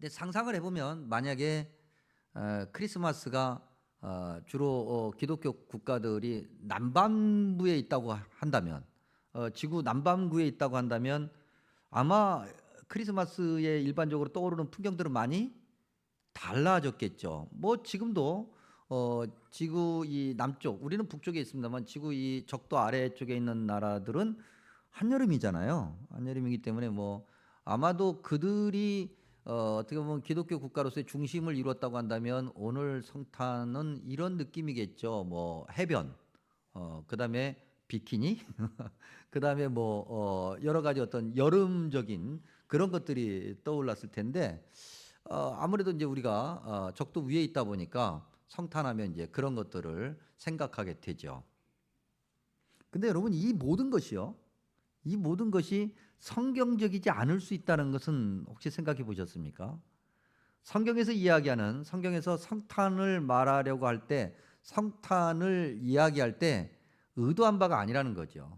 근데 상상을 해보면 만약에 크리스마스가 주로 기독교 국가들이 남반부에 있다고 한다면, 지구 남반구에 있다고 한다면 아마 크리스마스에 일반적으로 떠오르는 풍경들은 많이 달라졌겠죠. 뭐 지금도 지구 이 남쪽, 우리는 북쪽에 있습니다만 지구 이 적도 아래쪽에 있는 나라들은 한여름이잖아요. 한여름이기 때문에 뭐 아마도 그들이 어떻게 보면 기독교 국가로서의 중심을 이루었다고 한다면 오늘 성탄은 이런 느낌이겠죠. 뭐 해변, 그다음에 비키니, 그다음에 뭐 여러 가지 어떤 여름적인 그런 것들이 떠올랐을 텐데 아무래도 이제 우리가 적도 위에 있다 보니까 성탄하면 이제 그런 것들을 생각하게 되죠. 근데 여러분 이 모든 것이요. 이 모든 것이 성경적이지 않을 수 있다는 것은 혹시 생각해 보셨습니까? 성경에서 이야기하는 성경에서 성탄을 말하려고 할 때 성탄을 이야기할 때 의도한 바가 아니라는 거죠.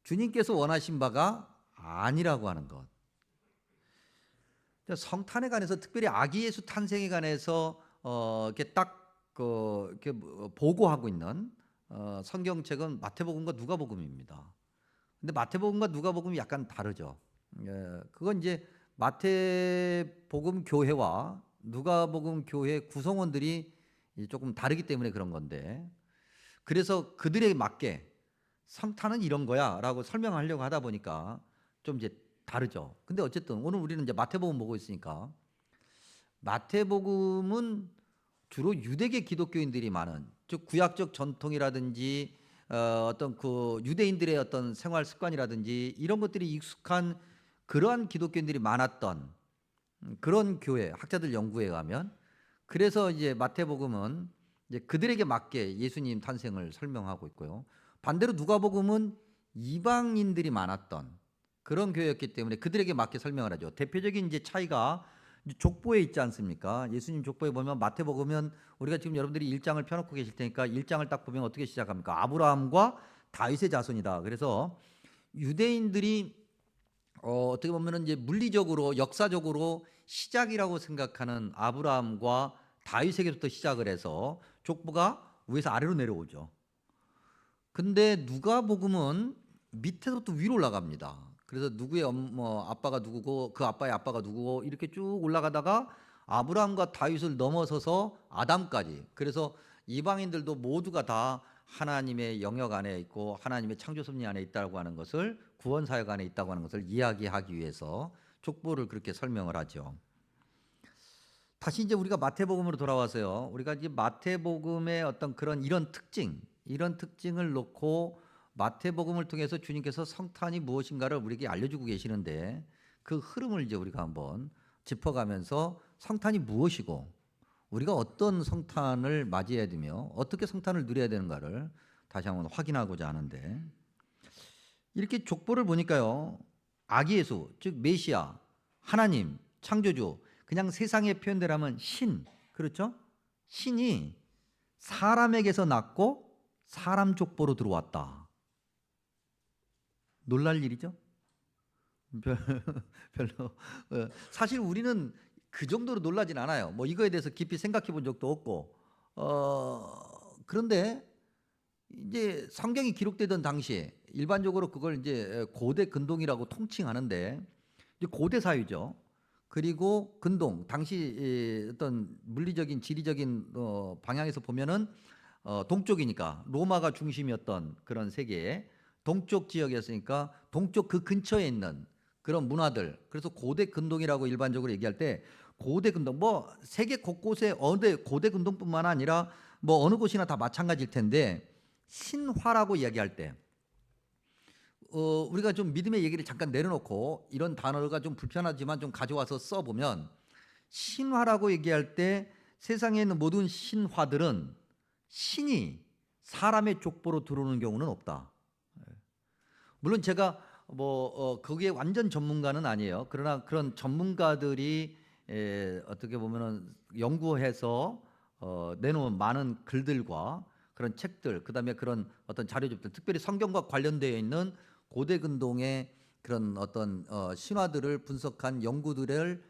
주님께서 원하신 바가 아니라고 하는 것. 성탄에 관해서 특별히 아기 예수 탄생에 관해서 이렇게 이렇게 보고하고 있는 성경책은 마태복음과 누가복음입니다. 근데 마태복음과 누가복음이 약간 다르죠. 그건 이제 마태복음 교회와 누가복음 교회 구성원들이 조금 다르기 때문에 그런 건데, 그래서 그들에게 맞게 성탄은 이런 거야라고 설명하려고 하다 보니까 좀 이제 다르죠. 근데 어쨌든 오늘 우리는 이제 마태복음 보고 있으니까 마태복음은 주로 유대계 기독교인들이 많은, 즉 구약적 전통이라든지 어떤 그 유대인들의 어떤 생활 습관이라든지 이런 것들이 익숙한 그러한 기독교인들이 많았던 그런 교회, 학자들 연구에 의하면, 그래서 이제 마태복음은 이제 그들에게 맞게 예수님 탄생을 설명하고 있고요. 반대로 누가복음은 이방인들이 많았던 그런 교회였기 때문에 그들에게 맞게 설명을 하죠. 대표적인 이제 차이가 족보에 있지 않습니까? 예수님 족보에 보면 마태복음은 우리가 지금 여러분들이 1장을 펴놓고 계실 테니까 1장을 딱 보면 어떻게 시작합니까? 아브라함과 다윗의 자손이다. 그래서 유대인들이 어떻게 보면은 이제 물리적으로 역사적으로 시작이라고 생각하는 아브라함과 다윗에게부터 시작을 해서 족보가 위에서 아래로 내려오죠. 근데 누가복음은 밑에서부터 위로 올라갑니다. 그래서 누구의 아빠가 누구고 그 아빠의 아빠가 누구고 이렇게 쭉 올라가다가 아브라함과 다윗을 넘어서서 아담까지. 그래서 이방인들도 모두가 다 하나님의 영역 안에 있고 하나님의 창조 섭리 안에 있다고 하는 것을, 구원 사역 안에 있다고 하는 것을 이야기하기 위해서 족보를 그렇게 설명을 하죠. 다시 이제 우리가 마태복음으로 돌아와서요. 우리가 이제 마태복음의 어떤 그런 이런 특징을 놓고 마태복음을 통해서 주님께서 성탄이 무엇인가를 우리에게 알려주고 계시는데, 그 흐름을 이제 우리가 한번 짚어가면서 성탄이 무엇이고 우리가 어떤 성탄을 맞이해야 되며 어떻게 성탄을 누려야 되는가를 다시 한번 확인하고자 하는데, 이렇게 족보를 보니까요. 아기 예수, 즉 메시아, 하나님, 창조주, 그냥 세상의 표현대로 하면 신, 그렇죠? 신이 사람에게서 났고 사람 족보로 들어왔다. 놀랄 일이죠? 별로. 사실 우리는 그 정도로 놀라진 않아요. 뭐 이거에 대해서 깊이 생각해 본 적도 없고. 그런데 이제 성경이 기록되던 당시에 일반적으로 그걸 이제 고대 근동이라고 통칭하는데, 이제 고대 사회죠. 그리고 근동, 당시 어떤 물리적인 지리적인 방향에서 보면은 동쪽이니까 로마가 중심이었던 그런 세계의 동쪽 지역이었으니까 동쪽 그 근처에 있는 그런 문화들, 그래서 고대 근동이라고 일반적으로 얘기할 때 고대 근동, 뭐 세계 곳곳에 어느 고대 근동뿐만 아니라 뭐 어느 곳이나 다 마찬가지일 텐데, 신화라고 이야기할 때 우리가 좀 믿음의 얘기를 잠깐 내려놓고 이런 단어가 좀 불편하지만 좀 가져와서 써보면, 신화라고 얘기할 때 세상에 있는 모든 신화들은 신이 사람의 족보로 들어오는 경우는 없다. 물론 제가 거기에 완전 전문가는 아니에요. 그러나 그런 전문가들이 어떻게 보면은 연구해서 내놓은 많은 글들과 그런 책들, 그다음에 그런 어떤 자료집들, 특별히 성경과 관련되어 있는 고대 근동의 그런 어떤 신화들을 분석한 연구들을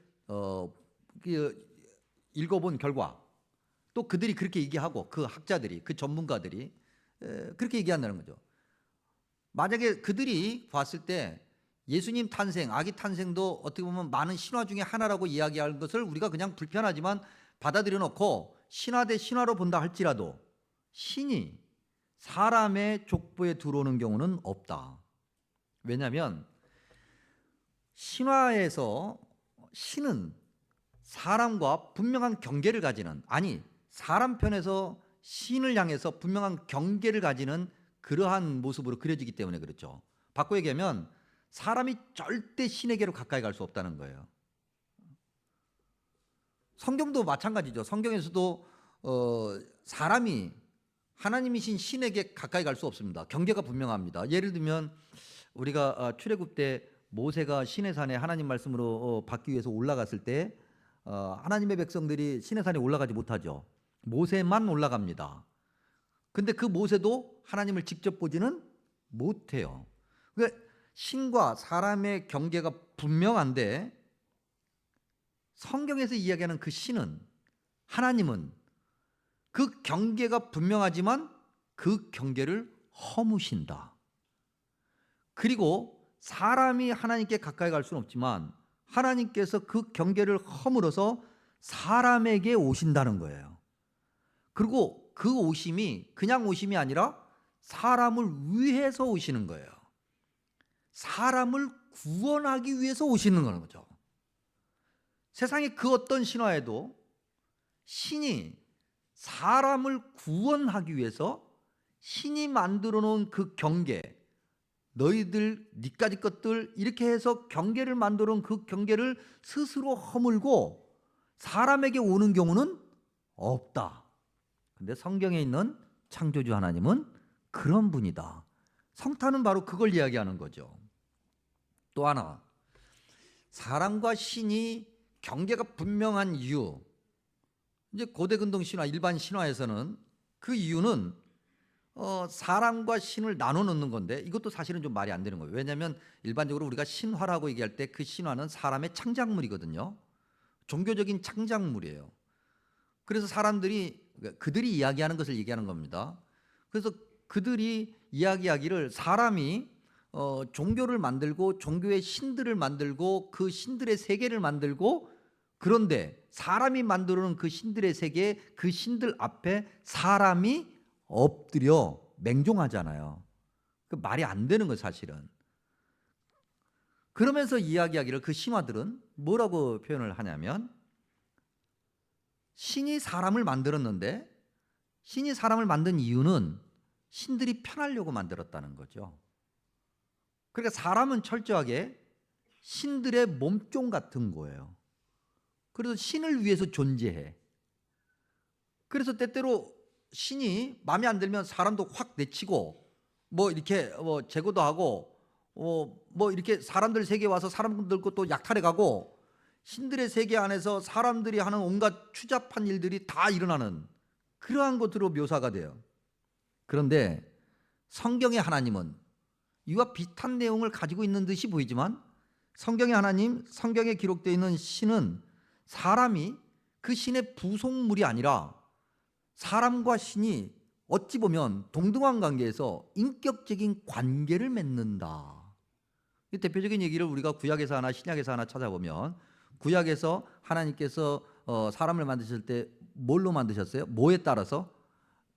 읽어본 결과 또 그들이 그렇게 얘기하고 그 학자들이 그 전문가들이 그렇게 얘기한다는 거죠. 만약에 그들이 봤을 때 예수님 탄생, 아기 탄생도 어떻게 보면 많은 신화 중에 하나라고 이야기하는 것을 우리가 그냥 불편하지만 받아들여 놓고 신화 대 신화로 본다 할지라도 신이 사람의 족보에 들어오는 경우는 없다. 왜냐하면 신화에서 신은 사람과 분명한 경계를 가지는, 아니 사람 편에서 신을 향해서 분명한 경계를 가지는 그러한 모습으로 그려지기 때문에 그렇죠. 바꿔 얘기하면 사람이 절대 신에게로 가까이 갈 수 없다는 거예요. 성경도 마찬가지죠. 성경에서도 사람이 하나님이신 신에게 가까이 갈 수 없습니다. 경계가 분명합니다. 예를 들면 우리가 출애굽 때 모세가 시내 산에 하나님 말씀으로 받기 위해서 올라갔을 때 하나님의 백성들이 시내 산에 올라가지 못하죠. 모세만 올라갑니다. 근데 그 모세도 하나님을 직접 보지는 못해요. 그러니까 신과 사람의 경계가 분명한데 성경에서 이야기하는 그 신은, 하나님은 그 경계가 분명하지만 그 경계를 허무신다. 그리고 사람이 하나님께 가까이 갈 수는 없지만 하나님께서 그 경계를 허물어서 사람에게 오신다는 거예요. 그리고 그 오심이 그냥 오심이 아니라 사람을 위해서 오시는 거예요. 사람을 구원하기 위해서 오시는 거죠. 세상의 그 어떤 신화에도 신이 사람을 구원하기 위해서 신이 만들어 놓은 그 경계, 너희들 니까지 것들 이렇게 해서 경계를 만들어 놓은 그 경계를 스스로 허물고 사람에게 오는 경우는 없다. 근데 성경에 있는 창조주 하나님은 그런 분이다. 성탄은 바로 그걸 이야기하는 거죠. 또 하나, 사람과 신이 경계가 분명한 이유, 이제 고대 근동 신화, 일반 신화에서는 그 이유는 사람과 신을 나눠 놓는 건데 이것도 사실은 좀 말이 안 되는 거예요. 왜냐하면 일반적으로 우리가 신화라고 얘기할 때 그 신화는 사람의 창작물이거든요. 종교적인 창작물이에요. 그래서 사람들이 그들이 이야기하는 것을 얘기하는 겁니다. 그래서 그들이 이야기하기를 사람이 종교를 만들고 종교의 신들을 만들고 그 신들의 세계를 만들고, 그런데 사람이 만들어 놓은 그 신들의 세계, 그 신들 앞에 사람이 엎드려 맹종하잖아요. 그 말이 안 되는 거예요, 사실은. 그러면서 이야기하기를 그 신화들은 뭐라고 표현을 하냐면 신이 사람을 만들었는데 신이 사람을 만든 이유는 신들이 편하려고 만들었다는 거죠. 그러니까 사람은 철저하게 신들의 몸종 같은 거예요. 그래서 신을 위해서 존재해. 그래서 때때로 신이 마음에 안 들면 사람도 확 내치고 뭐 이렇게 제거도 하고 뭐 이렇게 사람들 세계에 와서 사람들 것도 약탈해 가고, 신들의 세계 안에서 사람들이 하는 온갖 추잡한 일들이 다 일어나는 그러한 것으로 묘사가 돼요. 그런데 성경의 하나님은 이와 비슷한 내용을 가지고 있는 듯이 보이지만 성경의 하나님, 성경에 기록되어 있는 신은 사람이 그 신의 부속물이 아니라 사람과 신이 어찌 보면 동등한 관계에서 인격적인 관계를 맺는다. 이 대표적인 얘기를 우리가 구약에서 하나 신약에서 하나 찾아보면, 구약에서 하나님께서 사람을 만드실 때 뭘로 만드셨어요? 뭐에 따라서?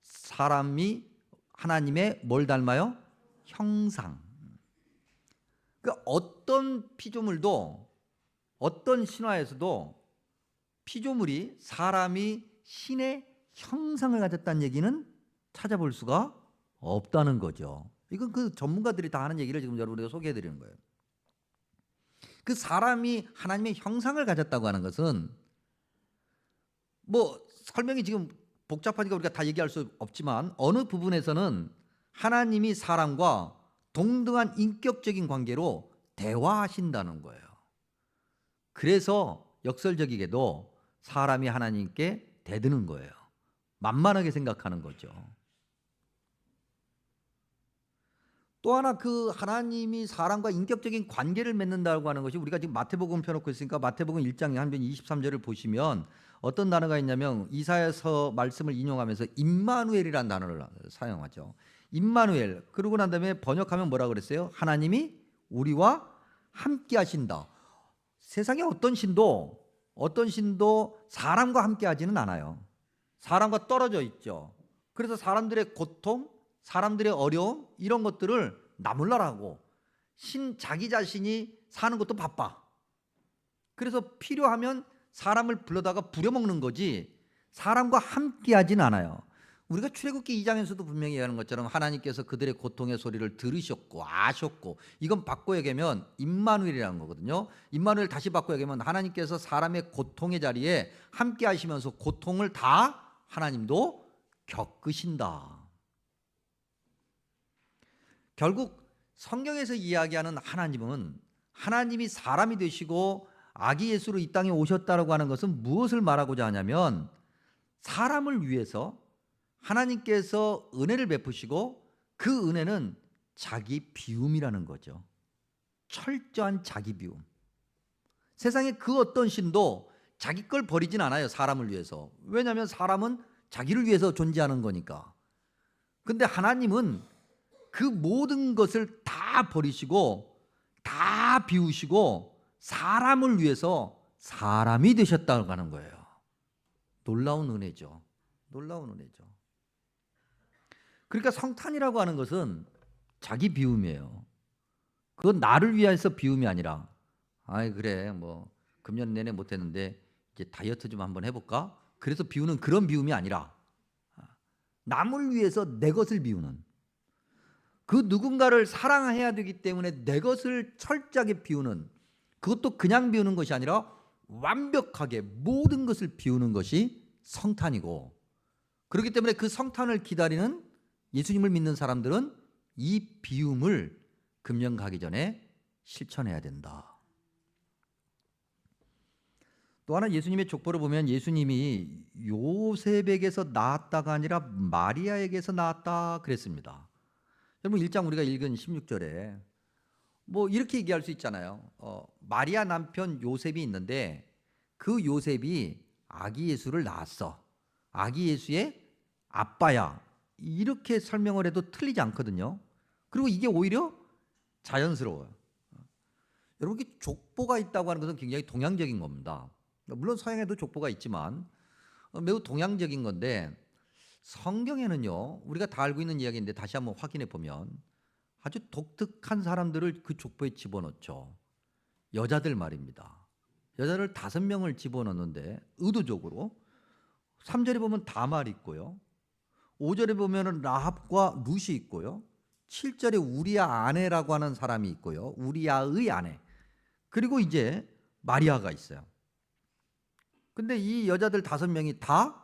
사람이 하나님의 뭘 닮아요? 형상. 그러니까 어떤 피조물도, 어떤 신화에서도 피조물이 사람이 신의 형상을 가졌다는 얘기는 찾아볼 수가 없다는 거죠. 이건 그 전문가들이 다 하는 얘기를 지금 여러분에게 소개해 드리는 거예요. 그 사람이 하나님의 형상을 가졌다고 하는 것은 뭐 설명이 지금 복잡하니까 우리가 다 얘기할 수 없지만 어느 부분에서는 하나님이 사람과 동등한 인격적인 관계로 대화하신다는 거예요. 그래서 역설적이게도 사람이 하나님께 대드는 거예요. 만만하게 생각하는 거죠. 또 하나 그 하나님이 사람과 인격적인 관계를 맺는다고 하는 것이 우리가 지금 마태복음 펴놓고 있으니까 마태복음 1장 한 23절을 보시면 어떤 단어가 있냐면 이사야서 말씀을 인용하면서 임마누엘이라는 단어를 사용하죠. 임마누엘. 그러고 난 다음에 번역하면 뭐라 그랬어요? 하나님이 우리와 함께 하신다. 세상에 어떤 신도 사람과 함께 하지는 않아요. 사람과 떨어져 있죠. 그래서 사람들의 고통, 사람들의 어려움 이런 것들을 나몰라라고 자기 자신이 사는 것도 바빠. 그래서 필요하면 사람을 불러다가 부려먹는 거지 사람과 함께 하진 않아요. 우리가 출애굽기 2장에서도 분명히 얘기하는 것처럼 하나님께서 그들의 고통의 소리를 들으셨고 아셨고, 이건 바꿔 얘기하면 임마누엘이라는 거거든요. 임마누엘 다시 바꿔 얘기하면 하나님께서 사람의 고통의 자리에 함께 하시면서 고통을 다 하나님도 겪으신다. 결국 성경에서 이야기하는 하나님은 하나님이 사람이 되시고 아기 예수로 이 땅에 오셨다라고 하는 것은 무엇을 말하고자 하냐면 사람을 위해서 하나님께서 은혜를 베푸시고 그 은혜는 자기 비움이라는 거죠. 철저한 자기 비움. 세상에 그 어떤 신도 자기 걸 버리진 않아요. 사람을 위해서. 왜냐하면 사람은 자기를 위해서 존재하는 거니까. 근데 하나님은 그 모든 것을 다 버리시고 다 비우시고 사람을 위해서 사람이 되셨다고 하는 거예요. 놀라운 은혜죠. 놀라운 은혜죠. 그러니까 성탄이라고 하는 것은 자기 비움이에요. 그건 나를 위해서 비움이 아니라 아이 그래 뭐 금년 내내 못했는데 이제 다이어트 좀 한번 해볼까? 그래서 비우는 그런 비움이 아니라 남을 위해서 내 것을 비우는, 그 누군가를 사랑해야 되기 때문에 내 것을 철저하게 비우는, 그것도 그냥 비우는 것이 아니라 완벽하게 모든 것을 비우는 것이 성탄이고, 그렇기 때문에 그 성탄을 기다리는 예수님을 믿는 사람들은 이 비움을 금년 가기 전에 실천해야 된다. 또 하나 예수님의 족보를 보면 예수님이 요셉에게서 낳았다가 아니라 마리아에게서 낳았다 그랬습니다. 여러분 1장 우리가 읽은 16절에 뭐 이렇게 얘기할 수 있잖아요. 마리아 남편 요셉이 있는데 그 요셉이 아기 예수를 낳았어. 아기 예수의 아빠야. 이렇게 설명을 해도 틀리지 않거든요. 그리고 이게 오히려 자연스러워요. 여러분 족보가 있다고 하는 것은 굉장히 동양적인 겁니다. 물론 서양에도 족보가 있지만 매우 동양적인 건데 성경에는요 우리가 다 알고 있는 이야기인데 다시 한번 확인해 보면 아주 독특한 사람들을 그 족보에 집어넣죠. 여자들 말입니다. 여자를 5명을 집어넣는데 의도적으로 3절에 보면 다말 있고요. 5절에 보면 라합과 룻이 있고요. 7절에 우리아 아내라고 하는 사람이 있고요. 우리아의 아내. 그리고 이제 마리아가 있어요. 근데 이 여자들 5명이 다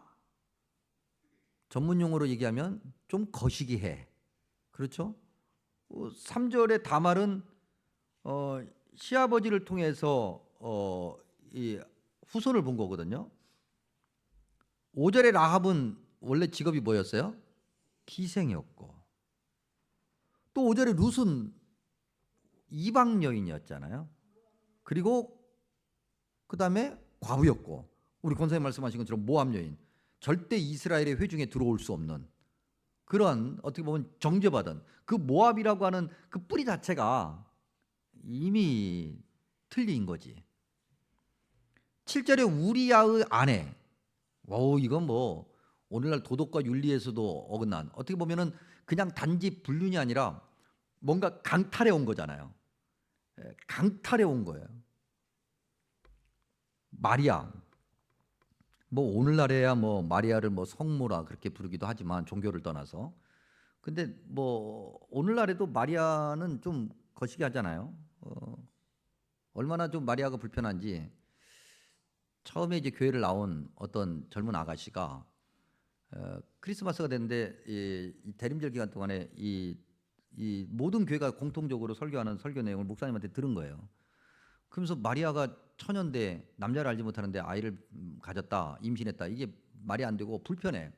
전문 용어로 얘기하면 좀 거시기해. 그렇죠? 3절에 다말은 시아버지를 통해서 이 후손을 본 거거든요. 5절에 라합은 원래 직업이 뭐였어요? 기생이었고, 또 5절에 룻은 이방 여인이었잖아요. 그리고 그 다음에 과부였고, 우리 권사님 말씀하신 것처럼 모압 여인, 절대 이스라엘의 회중에 들어올 수 없는 그런 어떻게 보면 정죄받은 그 모압이라고 하는 그 뿌리 자체가 이미 틀린 거지. 7절에 우리아의 아내. 이건 뭐 오늘날 도덕과 윤리에서도 어긋난, 어떻게 보면은 그냥 단지 불륜이 아니라 뭔가 강탈해 온 거잖아요. 강탈해 온 거예요. 마리아. 뭐 오늘날에야 뭐 마리아를 뭐 성모라 그렇게 부르기도 하지만 종교를 떠나서, 근데 뭐 오늘날에도 마리아는 좀 거시기 하잖아요. 얼마나 좀 마리아가 불편한지 처음에 이제 교회를 나온 어떤 젊은 아가씨가 크리스마스가 됐는데 이 대림절 기간 동안에 이 모든 교회가 공통적으로 설교하는 설교 내용을 목사님한테 들은 거예요. 그러면서 마리아가 처녀인데 남자를 알지 못하는데 아이를 가졌다, 임신했다, 이게 말이 안 되고 불편해.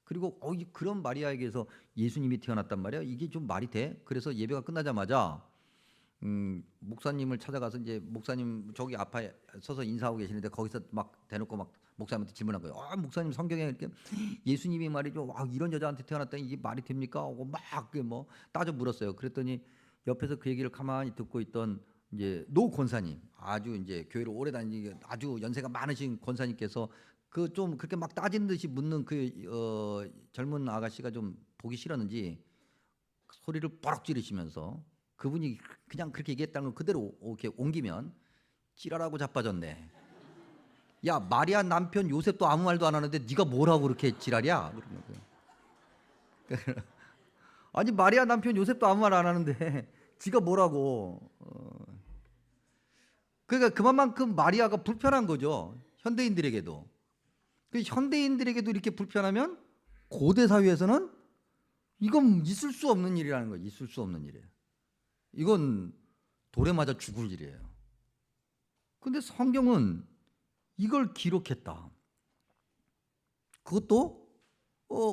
그리고 그런 마리아에게서 예수님이 태어났단 말이야. 이게 좀 말이 돼? 그래서 예배가 끝나자마자 목사님을 찾아가서 이제 목사님 저기 앞에 서서 인사하고 계시는데 거기서 막 대놓고 막 목사님한테 질문한 거예요. 목사님 성경에 이렇게 예수님이 말이죠. 이런 여자한테 태어났다니 이게 말이 됩니까? 하고 막 뭐 따져 물었어요. 그랬더니 옆에서 그 얘기를 가만히 듣고 있던 이제 노 권사님, 아주 이제 교회를 오래 다니는 아주 연세가 많으신 권사님께서 그 좀 그렇게 막 따진 듯이 묻는 그 젊은 아가씨가 좀 보기 싫었는지 소리를 뻐럭 지르시면서 그분이 그냥 그렇게 얘기했다는 걸 그대로 이렇게 옮기면 찌라라고 자빠졌네. 야, 마리아 남편 요셉도 아무 말도 안 하는데 네가 뭐라고 그렇게 지랄이야? 그러는 거예요. 아니 마리아 남편 요셉도 아무 말 안 하는데 지가 뭐라고? 그러니까 그만큼 마리아가 불편한 거죠. 현대인들에게도. 그 현대인들에게도 이렇게 불편하면 고대 사회에서는 이건 있을 수 없는 일이라는 거예요. 있을 수 없는 일이에요. 이건 돌에 맞아 죽을 일이에요. 근데 성경은 이걸 기록했다. 그것도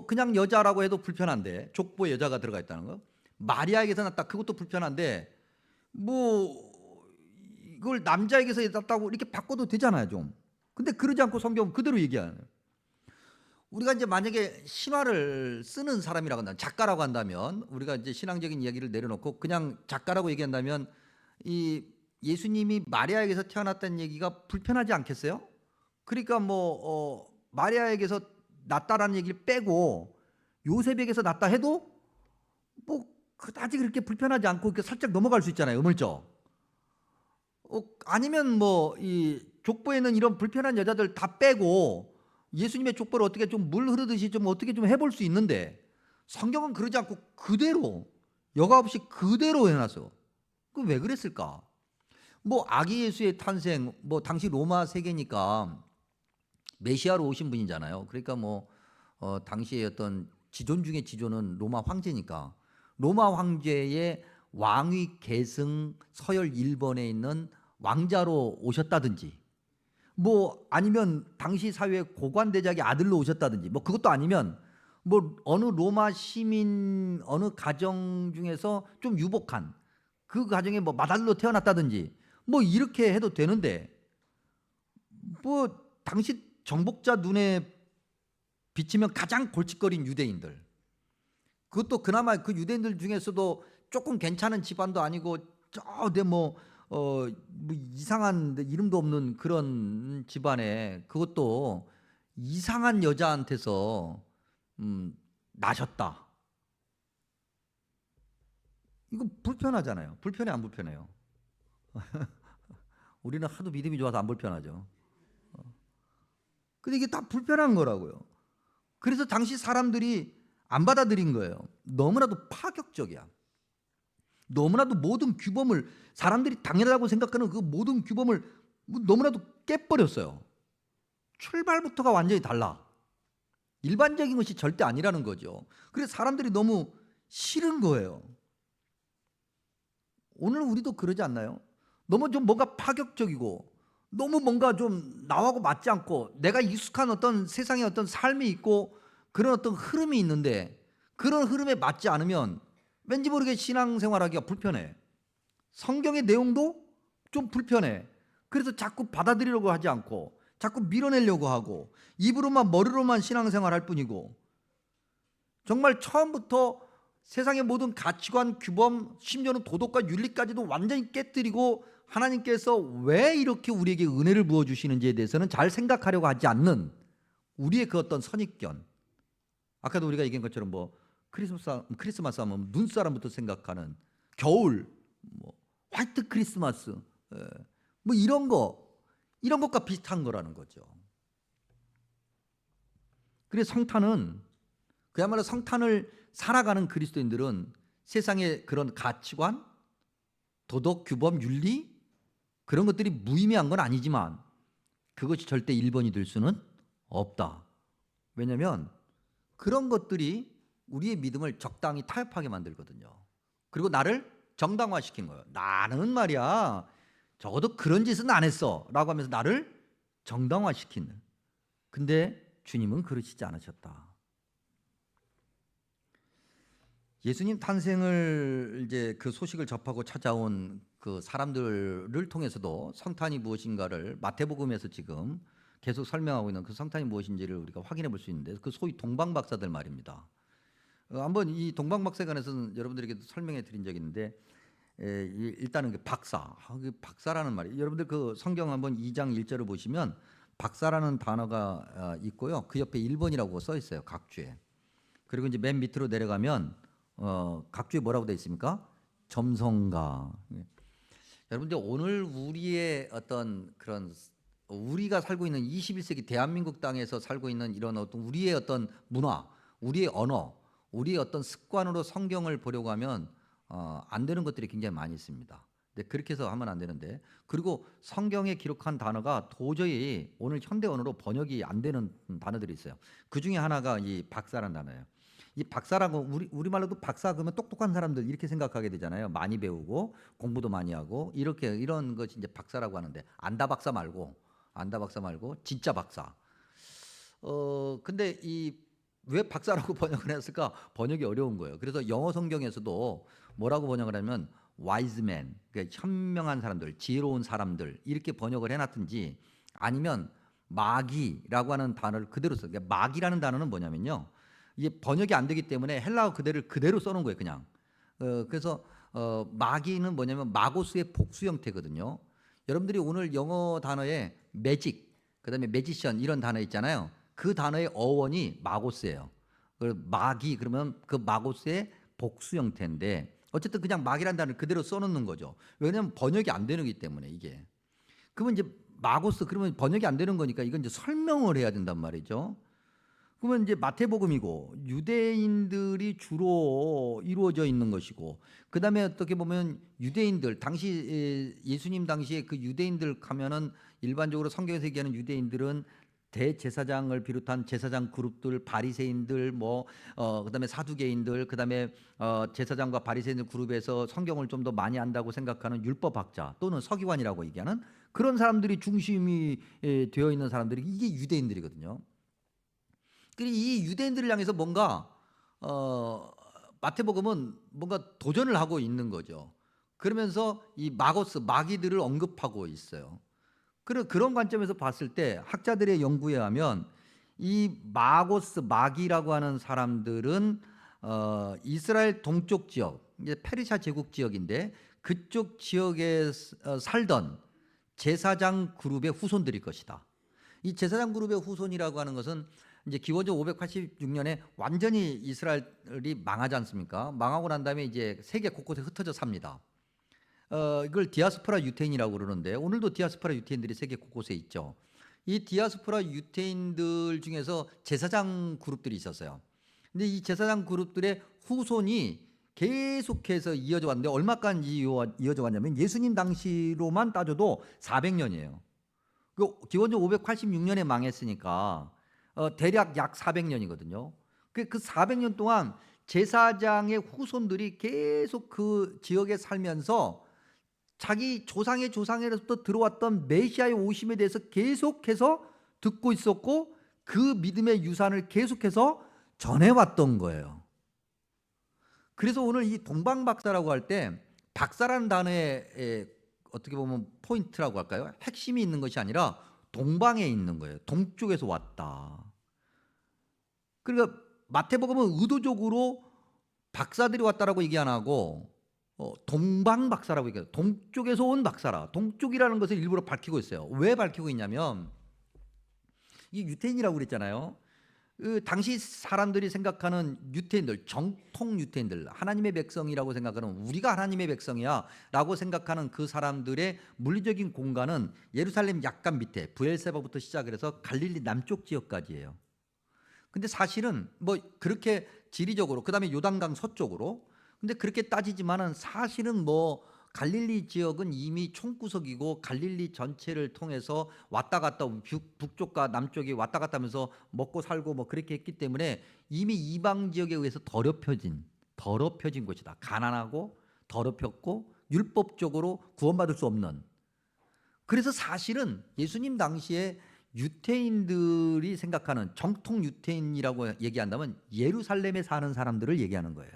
그냥 여자라고 해도 불편한데 족보에 여자가 들어가 있다는 거. 마리아에게서 났다. 그것도 불편한데 뭐 이걸 남자에게서 났다고 이렇게 바꿔도 되잖아요, 좀. 근데 그러지 않고 성경은 그대로 얘기하는 거예요. 우리가 이제 만약에 신화를 쓰는 사람이라고 한다면, 작가라고 한다면, 우리가 이제 신앙적인 이야기를 내려놓고 그냥 작가라고 얘기한다면 이 예수님이 마리아에게서 태어났다는 얘기가 불편하지 않겠어요? 그러니까 뭐 마리아에게서 났다라는 얘기를 빼고 요셉에게서 났다 해도 뭐 그다지 그렇게 불편하지 않고 이렇게 살짝 넘어갈 수 있잖아요, 우물적. 아니면 뭐 이 족보에는 이런 불편한 여자들 다 빼고 예수님의 족보를 어떻게 좀 물 흐르듯이 좀 어떻게 좀 해볼 수 있는데 성경은 그러지 않고 그대로 여과 없이 그대로 해놨어. 그 왜 그랬을까? 뭐 아기 예수의 탄생, 뭐 당시 로마 세계니까 메시아로 오신 분이잖아요. 그러니까 뭐 당시의 어떤 지존 중에 지존은 로마 황제니까 로마 황제의 왕위 계승 서열 1번에 있는 왕자로 오셨다든지 뭐 아니면 당시 사회 고관대작의 아들로 오셨다든지 뭐 그것도 아니면 뭐 어느 로마 시민 어느 가정 중에서 좀 유복한 그 가정에 뭐 마달로 태어났다든지 뭐 이렇게 해도 되는데 뭐 당시 정복자 눈에 비치면 가장 골칫거린 유대인들, 그것도 그나마 그 유대인들 중에서도 조금 괜찮은 집안도 아니고 뭐 이상한 이름도 없는 그런 집안에 그것도 이상한 여자한테서 나셨다. 이거 불편하잖아요. 불편해 안 불편해요? 우리는 하도 믿음이 좋아서 안 불편하죠. 근데 이게 다 불편한 거라고요. 그래서 당시 사람들이 안 받아들인 거예요. 너무나도 파격적이야. 너무나도 모든 규범을 사람들이 당연하다고 생각하는 그 모든 규범을 너무나도 깨버렸어요. 출발부터가 완전히 달라. 일반적인 것이 절대 아니라는 거죠. 그래서 사람들이 너무 싫은 거예요. 오늘 우리도 그러지 않나요? 너무 좀 뭔가 파격적이고 너무 뭔가 좀 나하고 맞지 않고 내가 익숙한 어떤 세상의 어떤 삶이 있고 그런 어떤 흐름이 있는데 그런 흐름에 맞지 않으면 왠지 모르게 신앙생활하기가 불편해. 성경의 내용도 좀 불편해. 그래서 자꾸 받아들이려고 하지 않고 자꾸 밀어내려고 하고 입으로만 머리로만 신앙생활할 뿐이고 정말 처음부터 세상의 모든 가치관, 규범, 심지어는 도덕과 윤리까지도 완전히 깨뜨리고 하나님께서 왜 이렇게 우리에게 은혜를 부어주시는지에 대해서는 잘 생각하려고 하지 않는 우리의 그 어떤 선입견. 아까도 우리가 얘기한 것처럼 뭐 크리스마스 하면 눈사람부터 생각하는 겨울, 뭐 화이트 크리스마스, 뭐 이런 것과 비슷한 거라는 거죠. 그래서 그야말로 성탄을 살아가는 그리스도인들은 세상의 그런 가치관, 도덕, 규범, 윤리 그런 것들이 무의미한 건 아니지만 그것이 절대 1번이 될 수는 없다. 왜냐하면 그런 것들이 우리의 믿음을 적당히 타협하게 만들거든요. 그리고 나를 정당화시킨 거예요. 나는 말이야 적어도 그런 짓은 안 했어 라고 하면서 나를 정당화시키는. 근데 주님은 그러시지 않으셨다. 예수님 탄생을 이제 그 소식을 접하고 찾아온 그 사람들을 통해서도 성탄이 무엇인가를 마태복음에서 지금 계속 설명하고 있는 그 성탄이 무엇인지를 우리가 확인해 볼 수 있는데, 그 소위 동방박사들 말입니다. 한번 이 동방박사에 관해서는 여러분들에게 설명해 드린 적이 있는데, 일단은 그 박사, 그 박사라는 말이, 여러분들 그 성경 한번 2장 1절을 보시면 박사라는 단어가 있고요. 그 옆에 1번이라고 써 있어요, 각주에. 그리고 이제 맨 밑으로 내려가면 각주에 뭐라고 되어 있습니까? 점성가. 여러분들 오늘 우리의 어떤 그런, 우리가 살고 있는 21세기 대한민국 땅에서 살고 있는 이런 어떤 우리의 어떤 문화, 우리의 언어, 우리의 어떤 습관으로 성경을 보려고 하면 안 되는 것들이 굉장히 많이 있습니다. 근데 그렇게 해서 하면 안 되는데, 그리고 성경에 기록한 단어가 도저히 오늘 현대 언어로 번역이 안 되는 단어들이 있어요. 그 중에 하나가 이 박사라는 단어예요. 이 박사라고, 우리말로도 박사 그러면 똑똑한 사람들 이렇게 생각하게 되잖아요. 많이 배우고 공부도 많이 하고 이렇게, 이런 것이 이제 박사라고 하는데, 안다 박사 말고 진짜 박사. 근데 이 왜 박사라고 번역을 했을까? 번역이 어려운 거예요. 그래서 영어 성경에서도 뭐라고 번역을 하면 wise man, 그러니까 현명한 사람들, 지혜로운 사람들 이렇게 번역을 해놨든지, 아니면 마귀라고 하는 단어를 그대로 써요. 그러니까 마귀라는 단어는 뭐냐면요, 이게 번역이 안 되기 때문에 헬라어 그대로 써놓은 거예요, 그냥. 그래서 마귀는 뭐냐면 마고스의 복수 형태거든요. 여러분들이 오늘 영어 단어에 매직, 그다음에 매지션 이런 단어 있잖아요. 그 단어의 어원이 마고스예요. 마귀 그러면 그 마고스의 복수 형태인데, 어쨌든 그냥 마귀라는 단어를 그대로 써놓는 거죠. 왜냐하면 번역이 안 되는 거기 때문에 이게. 그러면 이제 마고스, 그러면 번역이 안 되는 거니까 이건 이제 설명을 해야 된단 말이죠. 그러면 이제 마태복음이고 유대인들이 주로 이루어져 있는 것이고, 그다음에 어떻게 보면 유대인들 당시, 예수님 당시에 그 유대인들 가면은 일반적으로 성경에서 얘기하는 유대인들은 대제사장을 비롯한 제사장 그룹들, 바리새인들, 그다음에 사두개인들, 그다음에 제사장과 바리새인들 그룹에서 성경을 좀 더 많이 안다고 생각하는 율법학자 또는 서기관이라고 얘기하는 그런 사람들이 중심이 되어 있는 사람들이, 이게 유대인들이거든요. 그리고 이 유대인들을 향해서 뭔가 마태복음은 뭔가 도전을 하고 있는 거죠. 그러면서 이 마고스, 마귀들을 언급하고 있어요. 그런 관점에서 봤을 때 학자들의 연구에 하면 이 마고스, 마귀라고 하는 사람들은 이스라엘 동쪽 지역, 이제 페르시아 제국 지역인데, 그쪽 지역에 살던 제사장 그룹의 후손들일 것이다. 이 제사장 그룹의 후손이라고 하는 것은 이제 기원전 586년에 완전히 이스라엘이 망하지 않습니까? 망하고 난 다음에 이제 세계 곳곳에 흩어져 삽니다. 이걸 디아스포라 유태인이라고 그러는데, 오늘도 디아스포라 유태인들이 세계 곳곳에 있죠. 이 디아스포라 유태인들 중에서 제사장 그룹들이 있었어요. 근데 이 제사장 그룹들의 후손이 계속해서 이어져 왔는데, 얼마까지 이어져 왔냐면 예수님 당시로만 따져도 400년이에요. 기원전 586년에 망했으니까 대략 약 400년이거든요. 그 400년 동안 제사장의 후손들이 계속 그 지역에 살면서 자기 조상의 조상에로부터 들어왔던 메시아의 오심에 대해서 계속해서 듣고 있었고, 그 믿음의 유산을 계속해서 전해왔던 거예요. 그래서 오늘 이 동방박사라고 할 때 박사라는 단어에 어떻게 보면 포인트라고 할까요? 핵심이 있는 것이 아니라 동방에 있는 거예요. 동쪽에서 왔다. 그러니까 마태복음은 의도적으로 박사들이 왔다라고 얘기 안 하고 동방 박사라고 얘기해요. 동쪽에서 온 박사라. 동쪽이라는 것을 일부러 밝히고 있어요. 왜 밝히고 있냐면, 이 유태인이라고 그랬잖아요. 그 당시 사람들이 생각하는 유태인들, 정통 유태인들, 하나님의 백성이라고 생각하는, 우리가 하나님의 백성이야 라고 생각하는 그 사람들의 물리적인 공간은 예루살렘 약간 밑에 브엘세바부터 시작을 해서 갈릴리 남쪽 지역까지예요. 근데 사실은 뭐 그렇게 지리적으로, 그다음에 요단강 서쪽으로, 근데 그렇게 따지지만은 사실은 뭐 갈릴리 지역은 이미 총구석이고, 갈릴리 전체를 통해서 왔다 갔다 북쪽과 남쪽이 왔다 갔다 하면서 먹고 살고 뭐 그렇게 했기 때문에 이미 이방 지역에 의해서 더럽혀진 곳이다. 가난하고 더럽혔고 율법적으로 구원받을 수 없는. 그래서 사실은 예수님 당시에 유태인들이 생각하는 정통 유태인이라고 얘기한다면 예루살렘에 사는 사람들을 얘기하는 거예요.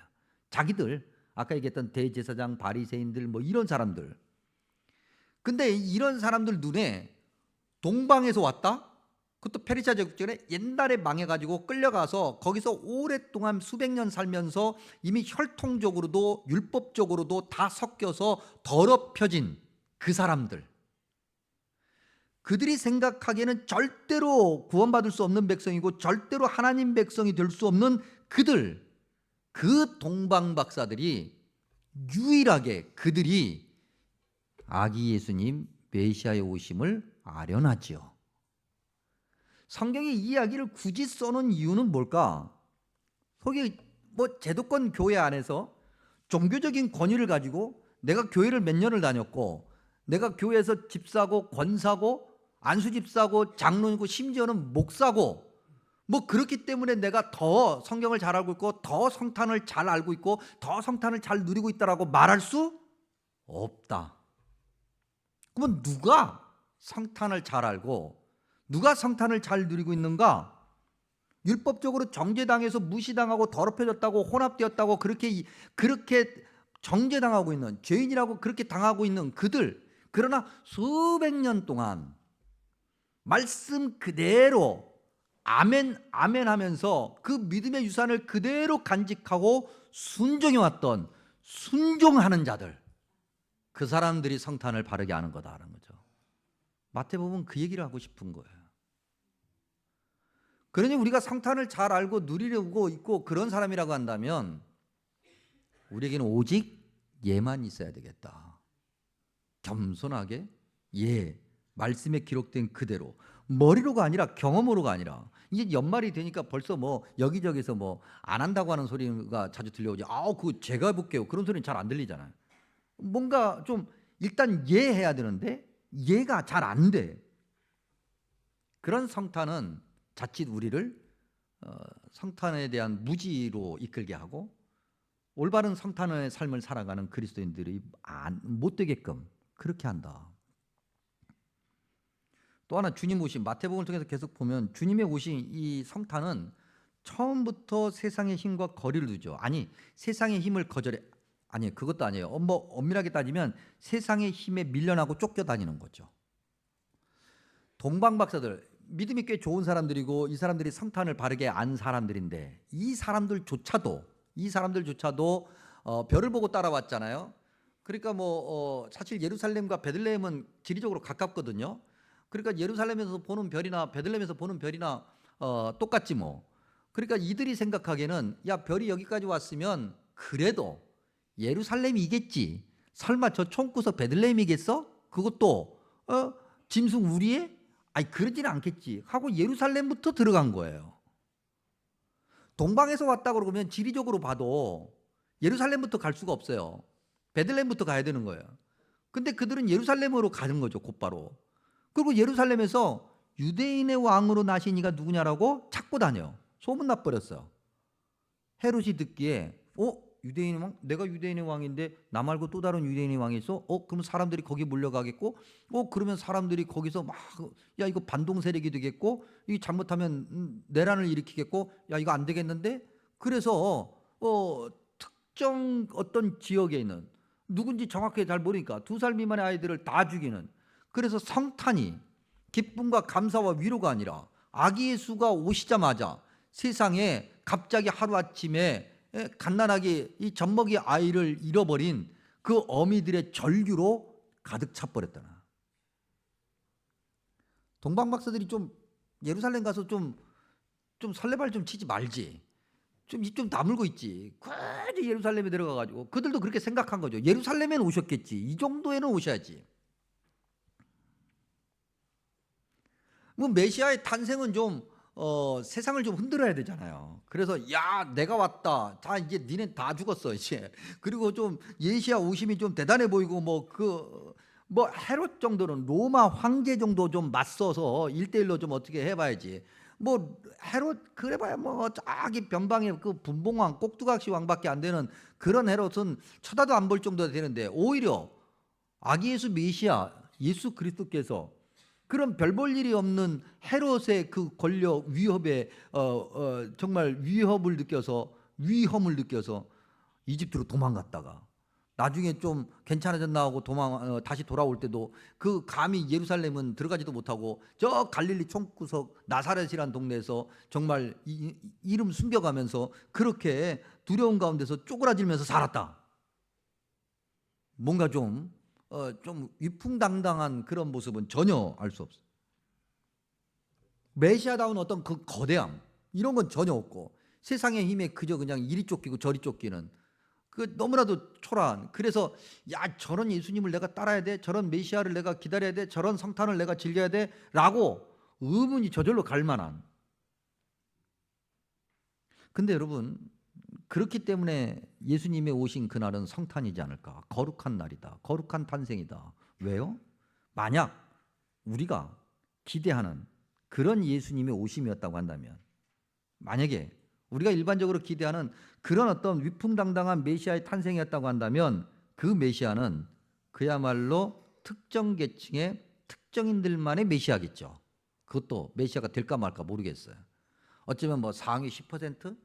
자기들 아까 얘기했던 대제사장, 바리새인들 뭐 이런 사람들. 근데 이런 사람들 눈에 동방에서 왔다? 그것도 페르시아 제국전에 옛날에 망해가지고 끌려가서 거기서 오랫동안 수백 년 살면서 이미 혈통적으로도 율법적으로도 다 섞여서 더럽혀진 그 사람들. 그들이 생각하기에는 절대로 구원받을 수 없는 백성이고 절대로 하나님 백성이 될 수 없는 그들, 그 동방 박사들이 유일하게 그들이 아기 예수님 메시아의 오심을 아련하지요. 성경이 이 이야기를 굳이 써놓은 이유는 뭘까? 거기 뭐 제도권 교회 안에서 종교적인 권위를 가지고 내가 교회를 몇 년을 다녔고 내가 교회에서 집사고 권사고 안수집사고 장로이고 심지어는 목사고 뭐 그렇기 때문에 내가 더 성경을 잘 알고 있고 더 성탄을 잘 알고 있고 더 성탄을 잘 누리고 있다라고 말할 수 없다. 그러면 누가 성탄을 잘 알고 누가 성탄을 잘 누리고 있는가? 율법적으로 정죄당해서 무시당하고 더럽혀졌다고 혼합되었다고 그렇게 정죄당하고 있는 죄인이라고 그렇게 당하고 있는 그들. 그러나 수백 년 동안 말씀 그대로 아멘 아멘 하면서 그 믿음의 유산을 그대로 간직하고 순종해 왔던 순종하는 자들, 그 사람들이 성탄을 바르게 하는 거다라는 거죠. 마태복음은 그 얘기를 하고 싶은 거예요. 그러니 우리가 성탄을 잘 알고 누리려고 있고 그런 사람이라고 한다면 우리에게는 오직 예만 있어야 되겠다. 겸손하게 말씀에 기록된 그대로, 머리로가 아니라 경험으로가 아니라. 이제 연말이 되니까 벌써 뭐 여기저기서 뭐 안 한다고 하는 소리가 자주 들려오지. 그거 제가 해볼게요. 그런 소리는 잘 안 들리잖아요. 뭔가 좀 일단 해야 되는데 예가 잘 안 돼. 그런 성탄은 자칫 우리를 성탄에 대한 무지로 이끌게 하고 올바른 성탄의 삶을 살아가는 그리스도인들이 못 되게끔 그렇게 한다. 또 하나 주님 오심, 마태복음을 통해서 계속 보면 주님의 오심, 이 성탄은 처음부터 세상의 힘과 거리를 두죠. 아니, 세상의 힘을 거절해. 아니, 그것도 아니에요. 엄밀하게 따지면 세상의 힘에 밀려나고 쫓겨다니는 거죠. 동방박사들, 믿음이 꽤 좋은 사람들이고 이 사람들이 성탄을 바르게 안 사람들인데 이 사람들조차도 별을 보고 따라왔잖아요. 그러니까 사실 예루살렘과 베들레헴은 지리적으로 가깝거든요. 그러니까 예루살렘에서 보는 별이나 베들레헴에서 보는 별이나 똑같지 뭐. 그러니까 이들이 생각하기에는 야, 별이 여기까지 왔으면 그래도 예루살렘이겠지. 설마 저 총구석 베들레헴이겠어? 그것도 짐승 우리의? 아니, 그러지는 않겠지 하고 예루살렘부터 들어간 거예요. 동방에서 왔다고 그러면 지리적으로 봐도 예루살렘부터 갈 수가 없어요. 베들레헴부터 가야 되는 거예요. 근데 그들은 예루살렘으로 가는 거죠, 곧바로. 그리고 예루살렘에서 유대인의 왕으로 나신 이가 누구냐라고 찾고 다녀. 소문나 버렸어요. 헤롯이 듣기에 유대인의 왕? 내가 유대인의 왕인데 나 말고 또 다른 유대인의 왕이 있어? 그러면 사람들이 거기 몰려가겠고 그러면 사람들이 거기서 막 야, 이거 반동 세력이 되겠고 이 잘못하면 내란을 일으키겠고 야, 이거 안 되겠는데? 그래서 특정 어떤 지역에 있는 누군지 정확하게 잘 모르니까 2살 미만의 아이들을 다 죽이는, 그래서 성탄이 기쁨과 감사와 위로가 아니라 아기 예수가 오시자마자 세상에 갑자기 하루아침에 갓난아기 이 젖먹이 아이를 잃어버린 그 어미들의 절규로 가득 차버렸다나. 동방박사들이 좀 예루살렘 가서 좀 설레발 좀 치지 말지. 좀 입 좀 다물고 있지. 굳이 예루살렘에 들어가가지고 그들도 그렇게 생각한 거죠. 예루살렘에는 오셨겠지. 이 정도에는 오셔야지. 메시아의 탄생은 좀 세상을 좀 흔들어야 되잖아요. 그래서 야, 내가 왔다. 자, 이제 니네 다 죽었어 이제. 그리고 좀 예시야 오심이 좀 대단해 보이고 헤롯 정도는 로마 황제 정도 좀 맞서서 1대1로 좀 어떻게 해봐야지. 헤롯 그래봐야 저기 변방의 그 분봉왕 꼭두각시 왕밖에 안 되는 그런 헤롯은 쳐다도 안 볼 정도가 되는데 오히려 아기 예수 메시아 예수 그리스도께서 그런 별 볼 일이 없는 헤롯의 그 권력 위협에 정말 위험을 느껴서 이집트로 도망갔다가 나중에 좀 괜찮아졌나 하고 다시 돌아올 때도 그 감히 예루살렘은 들어가지도 못하고 저 갈릴리 총구석 나사렛이란 동네에서 정말 이름 숨겨가면서 그렇게 두려운 가운데서 쪼그라들면서 살았다. 뭔가 좀 위풍당당한 그런 모습은 전혀 알 수 없어. 메시아다운 어떤 그 거대함 이런 건 전혀 없고 세상의 힘에 그저 그냥 이리 쫓기고 저리 쫓기는 그 너무나도 초라한. 그래서 야 저런 예수님을 내가 따라야 돼, 저런 메시아를 내가 기다려야 돼, 저런 성탄을 내가 즐겨야 돼라고 의문이 저절로 갈 만한. 근데 여러분 그렇기 때문에 예수님의 오신 그날은 성탄이지 않을까? 거룩한 날이다. 거룩한 탄생이다. 왜요? 만약 우리가 기대하는 그런 예수님의 오심이었다고 한다면, 만약에 우리가 일반적으로 기대하는 그런 어떤 위풍당당한 메시아의 탄생이었다고 한다면 그 메시아는 그야말로 특정 계층의 특정인들만의 메시아겠죠. 그것도 메시아가 될까 말까 모르겠어요. 어쩌면 뭐 상위 10%?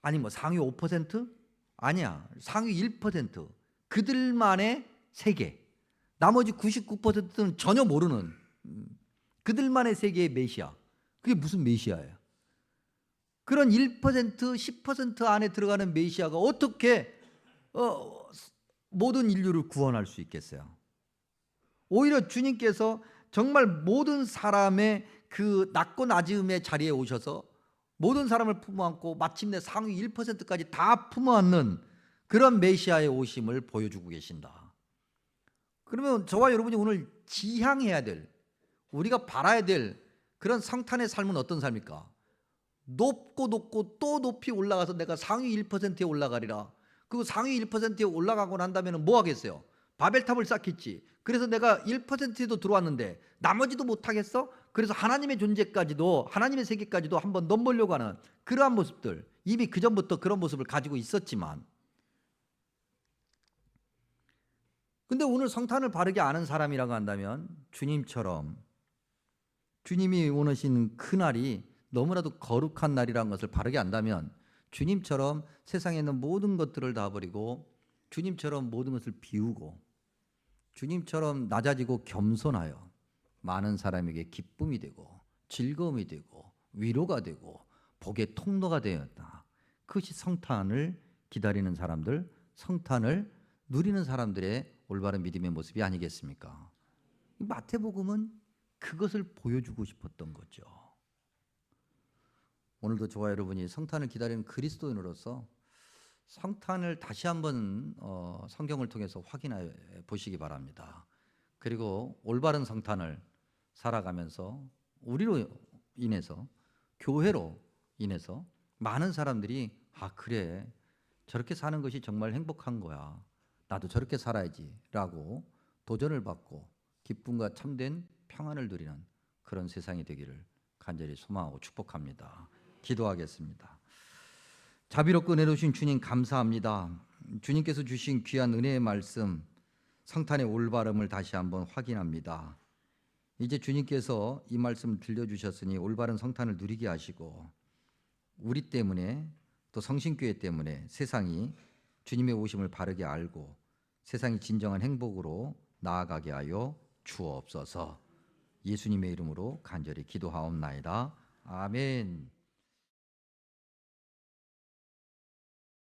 아니 뭐 상위 5%? 아니야. 상위 1%. 그들만의 세계. 나머지 99%는 전혀 모르는 그들만의 세계의 메시아. 그게 무슨 메시아예요? 그런 1%, 10% 안에 들어가는 메시아가 어떻게 모든 인류를 구원할 수 있겠어요? 오히려 주님께서 정말 모든 사람의 그 낮고 낮음의 자리에 오셔서 모든 사람을 품어안고 마침내 상위 1%까지 다 품어안는 그런 메시아의 오심을 보여주고 계신다. 그러면 저와 여러분이 오늘 지향해야 될, 우리가 바라야 될 그런 성탄의 삶은 어떤 삶입니까? 높고 높고 또 높이 올라가서 내가 상위 1%에 올라가리라. 그 상위 1%에 올라가고 난다면 뭐 하겠어요? 바벨탑을 쌓겠지. 그래서 내가 1%에도 들어왔는데 나머지도 못하겠어? 그래서 하나님의 존재까지도, 하나님의 세계까지도 한번 넘보려고 하는 그러한 모습들, 이미 그전부터 그런 모습을 가지고 있었지만, 근데 오늘 성탄을 바르게 아는 사람이라고 한다면 주님처럼, 주님이 원하신 그날이 너무나도 거룩한 날이라는 것을 바르게 안다면 주님처럼 세상에 있는 모든 것들을 다 버리고 주님처럼 모든 것을 비우고 주님처럼 낮아지고 겸손하여 많은 사람에게 기쁨이 되고 즐거움이 되고 위로가 되고 복의 통로가 되었다. 그것이 성탄을 기다리는 사람들, 성탄을 누리는 사람들의 올바른 믿음의 모습이 아니겠습니까? 마태복음은 그것을 보여주고 싶었던 거죠. 오늘도 저와 여러분이 성탄을 기다리는 그리스도인으로서 성탄을 다시 한번 성경을 통해서 확인해 보시기 바랍니다. 그리고 올바른 성탄을 살아가면서 우리로 인해서, 교회로 인해서 많은 사람들이 그래 저렇게 사는 것이 정말 행복한 거야, 나도 저렇게 살아야지 라고 도전을 받고 기쁨과 참된 평안을 누리는 그런 세상이 되기를 간절히 소망하고 축복합니다. 기도하겠습니다. 자비롭고 은혜로우신 주님 감사합니다. 주님께서 주신 귀한 은혜의 말씀, 성탄의 올바름을 다시 한번 확인합니다. 이제 주님께서 이 말씀을 들려주셨으니 올바른 성탄을 누리게 하시고 우리 때문에 또 성신교회 때문에 세상이 주님의 오심을 바르게 알고 세상이 진정한 행복으로 나아가게 하여 주옵소서. 예수님의 이름으로 간절히 기도하옵나이다. 아멘.